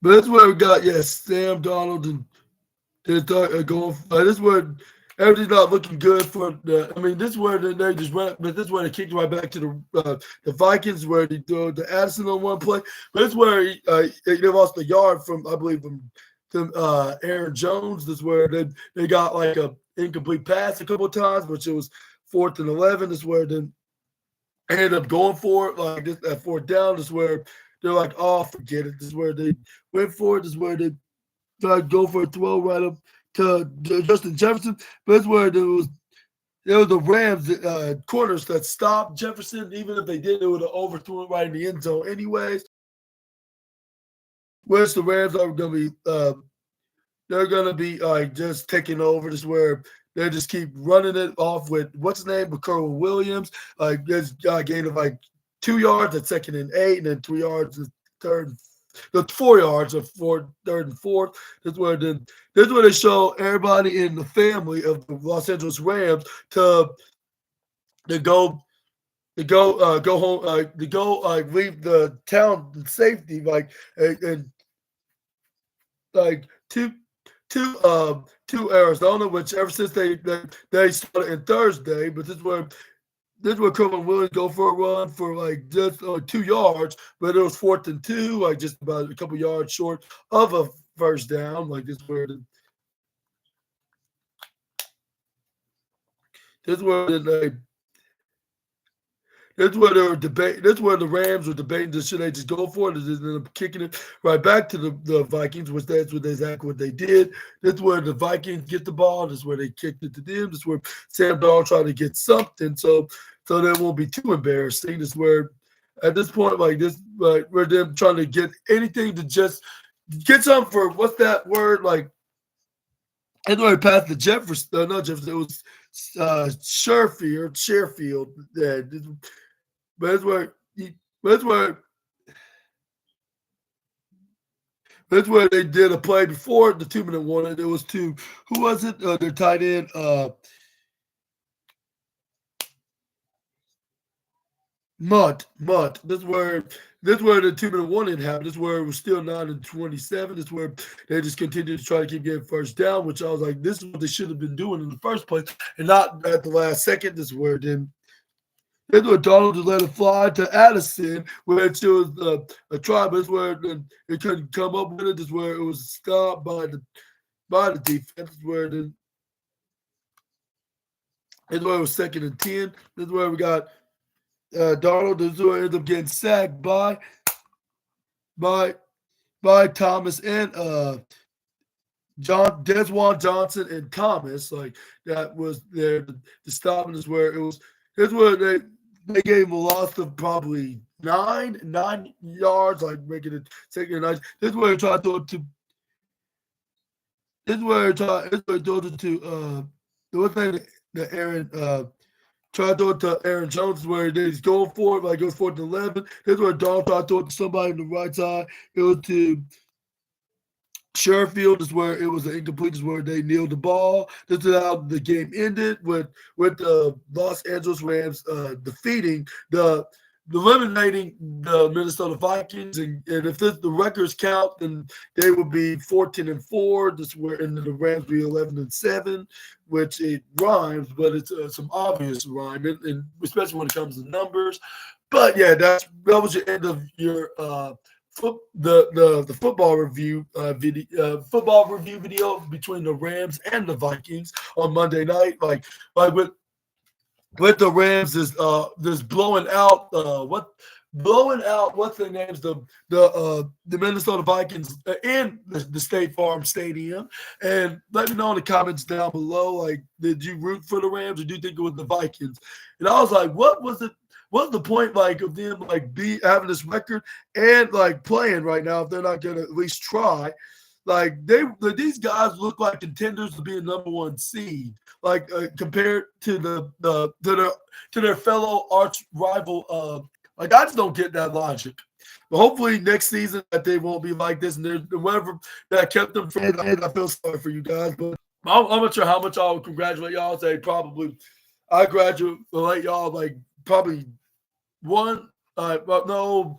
A: But that's where we got Sam Donald and they start going. This is where everything's not looking good for the. I mean, this is where they just went, but this is where they kicked right back to the Vikings, where they threw the Addison on one play. But this is where they lost the yard from, I believe, from Aaron Jones. This is where they got like a incomplete pass a couple of times, which it was 4th and 11. This is where then ended up going for it like this at 4th down. This is where they're like, oh, forget it. This is where they went for it. This is where they tried to go for a throw right up to Justin Jefferson. But that's where there was the Rams corners that stopped Jefferson. Even if they did, they would have overthrew it right in the end zone anyways. Which the Rams are going to be they're going to be just taking over. This is where they just keep running it off with what's his name, McCurl Williams. Like there's a gain of like 2 yards at 2nd and 8, and then 3 yards at 3rd. The 4 yards of 3rd and 4th. This is where they show everybody in the family of the Los Angeles Rams to go go home, to go leave the town in safety, and like to Arizona, which ever since they started in Thursday, but this is where Coleman Williams go for a run for like just 2 yards, but it was 4th and 2, like just about a couple yards short of a first down. Like this is where the That's where they were debate. That's where the Rams were debating. Should they just go for it? Or just end up kicking it right back to the Vikings? Which that's what exactly what they did. That's where the Vikings get the ball. That's where they kicked it to them. That's where Sam Darnold tried to get something. So that won't be too embarrassing. That's where at this point, like this, we're them trying to get anything to just get something for what's that word like. And when passed the Jefferson, not Jefferson, it was Sherfield. Yeah, but that's where that's where they did a play before the 2-minute warning. It was to who was it? Their tight end, Mutt. This is where the 2-minute warning happened. This is where it was still 9-27. This is where they just continued to try to keep getting first down, which I was like, this is what they should have been doing in the first place, and not at the last second. This is where then This was Donald to let it fly to Addison, where it was a try, but it's where it couldn't come up with it. This is where it was stopped by the defense. This is where it was 2nd and 10. This is where we got Donald. This is where it ended up getting sacked by Thomas and Desjuan Johnson and Thomas. Like that was there. The stopping is where it was. Here's where they gave him a loss of probably nine yards, like making it 2nd and 9. This is where he tried to throw it to. This is where he tried. This is where he threw it to. The one thing that Aaron tried to throw it to Aaron Jones, where he's going for it, like it was 4th and 11. This is where Donald tried to throw it to somebody on the right side. It was to Sherfield, is where it was an incomplete, is where they kneeled the ball. This is how the game ended with the Los Angeles Rams defeating eliminating the Minnesota Vikings, and if the records count, then they would be 14-4. This where and the Rams be 11-7, which it rhymes, but it's some obvious rhyme, and especially when it comes to numbers. But yeah, that was your end of your the football review video between the Rams and the Vikings on Monday night. Like with the Rams is blowing out what's their names, the Minnesota Vikings in the State Farm Stadium. And let me know in the comments down below, like, did you root for the Rams or do you think it was the Vikings? And I was like, what's the point, like, of them like having this record and like playing right now if they're not gonna at least try? Like these guys look like contenders to be a #1 seed, like compared to their fellow arch rival. Like I just don't get that logic. But hopefully next season that they won't be like this, and whatever that kept them from. I feel sorry for you guys, but I'm not sure how much I would congratulate y'all. Say probably I congratulate y'all like probably one, no,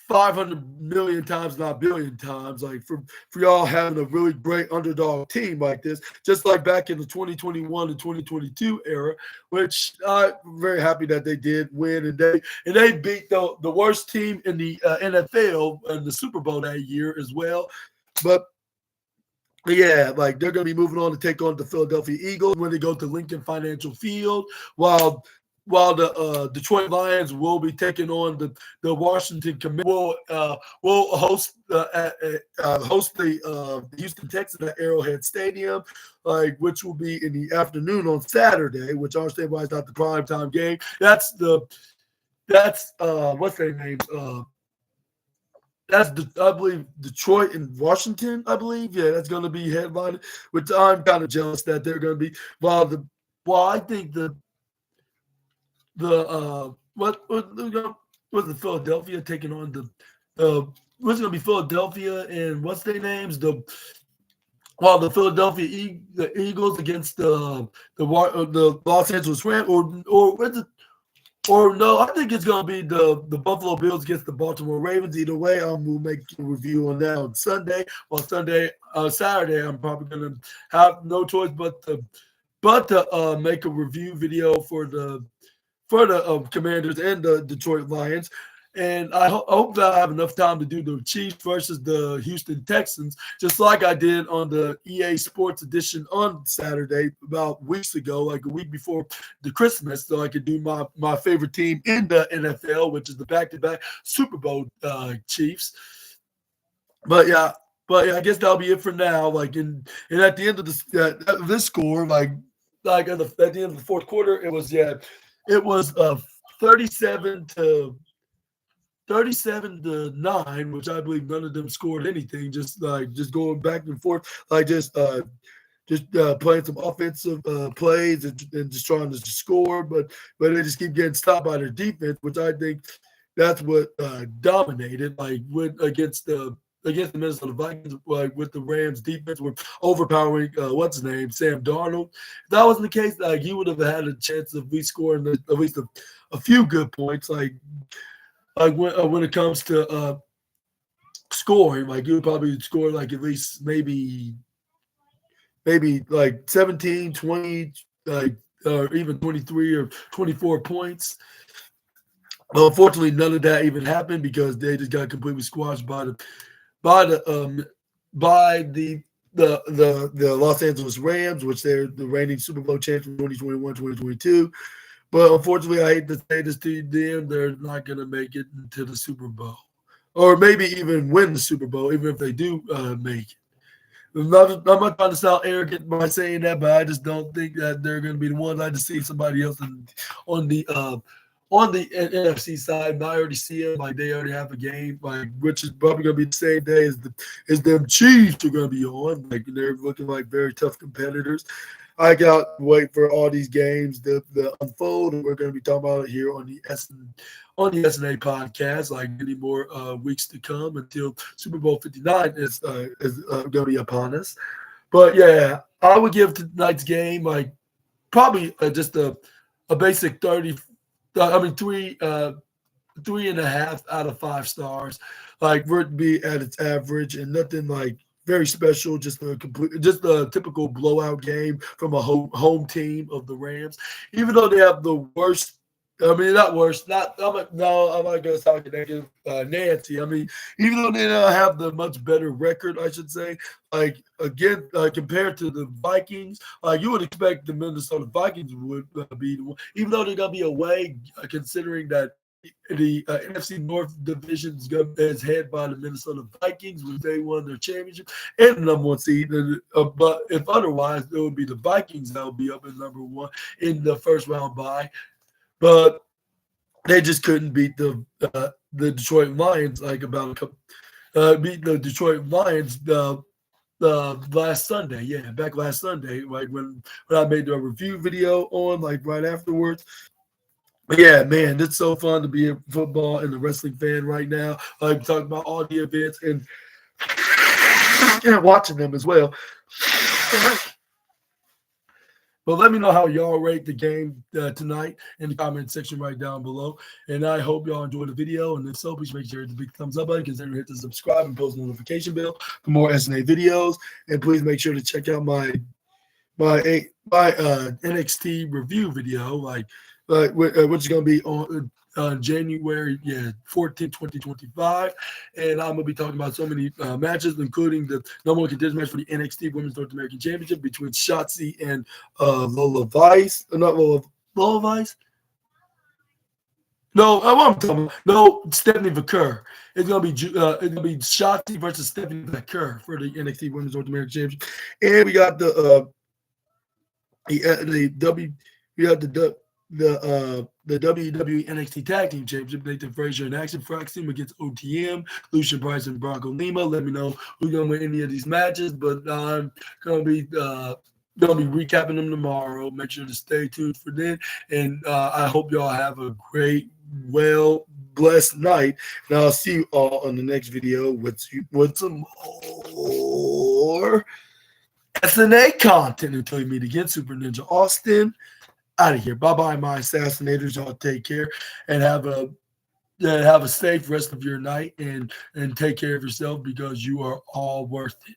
A: 500 million times, not billion times, like for y'all having a really great underdog team like this, just like back in the 2021 and 2022 era, which I'm very happy that they did win, and they beat the worst team in the NFL in the Super Bowl that year as well. But yeah, like they're going to be moving on to take on the Philadelphia Eagles when they go to Lincoln Financial Field, while the Detroit Lions will be taking on the Washington Commanders. Will host the Houston Texans at Arrowhead Stadium, like which will be in the afternoon on Saturday, which I understand why it's not the primetime game. That's what's their names? That's I believe Detroit and Washington. I believe, yeah, that's going to be headlined. Which I'm kind of jealous that they're going to be. I think what was the Philadelphia taking on what's going to be Philadelphia and what's their names, the Philadelphia the Eagles against the Los Angeles Rams, or what's it, Or no, I think it's gonna be the Buffalo Bills against the Baltimore Ravens. Either way, I'm gonna make a review on that on Sunday. On Saturday, I'm probably gonna have no choice but to make a review video for the Commanders and the Detroit Lions. And I hope that I have enough time to do the Chiefs versus the Houston Texans, just like I did on the EA Sports Edition on Saturday about weeks ago, like a week before the Christmas, so I could do my favorite team in the NFL, which is the back-to-back Super Bowl Chiefs. But yeah, I guess that'll be it for now. Like and at the end of this score, at the end of the fourth quarter, it was 37 to 37-9, which I believe none of them scored anything. Just going back and forth, just playing some offensive plays and just trying to score, but they just keep getting stopped by their defense, which I think that's what dominated. Against the Minnesota Vikings, like with the Rams defense, were overpowering what's his name, Sam Darnold. If that wasn't the case, like he would have had a chance of we scoring at least a few good points. Like when it comes to scoring, like you would probably score like at least maybe like 17, 20, like or even 23 or 24 points. Well, unfortunately, none of that even happened because they just got completely squashed by the Los Angeles Rams, which they're the reigning Super Bowl champs from 2021, 2022. But unfortunately, I hate to say this to them, they're not going to make it into the Super Bowl, or maybe even win the Super Bowl, even if they do make it. I'm not trying to sound arrogant by saying that, but I just don't think that they're going to be the ones. I just see somebody else on the NFC side. And I already see them like they already have a game, like which is probably going to be the same day as them Chiefs are going to be on. Like they're looking like very tough competitors. I got to wait for all these games to unfold, and we're going to be talking about it here on the SNA podcast, like many more weeks to come until Super Bowl 59 is going to be upon us. But yeah, I would give tonight's game like probably just a basic 30. I mean 3.5 out of 5 stars. Like for it to be at its average and nothing like very special, just a typical blowout game from a home team of the Rams. Even though they have the worst, I mean not worst, not I'm not gonna sound negative, Nancy. I mean, even though they don't have the much better record, I should say, like again, compared to the Vikings, you would expect the Minnesota Vikings would be the one, even though they're gonna be away, considering that the NFC North division is head by the Minnesota Vikings, which they won their championship and the number one seed. But if otherwise, it would be the Vikings that would be up at number one in the first round bye. But they just couldn't beat the Detroit Lions beat the Detroit Lions last Sunday. Yeah, back last Sunday, like when I made the review video on, like right afterwards. Yeah, man, it's so fun to be a football and a wrestling fan right now. Like talking about all the events and watching them as well. But let me know how y'all rate the game tonight in the comment section right down below. And I hope y'all enjoyed the video. And if so, please make sure to hit the big thumbs up button. Consider hit the subscribe and post notification bell for more SNA videos. And please make sure to check out my NXT review video, which is going to be on January 14th, 2025. And I'm going to be talking about so many matches, including the number one contenders match for the NXT Women's North American Championship between Shotzi and Lola Vice. Not Lola Vice? No, I'm talking about. No, Stephanie Vaquer. It's gonna be Shotzi versus Stephanie Vaquer for the NXT Women's North American Championship. And we got the WWE NXT Tag Team Championship. Nathan Frazier and Action Fox team against OTM, Lucian Bryce and Bronco Lima. Let me know who's gonna win any of these matches, but I'm gonna be recapping them tomorrow. Make sure to stay tuned for then, and I hope y'all have a great, blessed night. And I'll see you all on the next video with some more SNA content until you meet again. Super Ninja Austin Out of here. Bye bye, my assassinators. Y'all take care and have a safe rest of your night and take care of yourself because you are all worth it.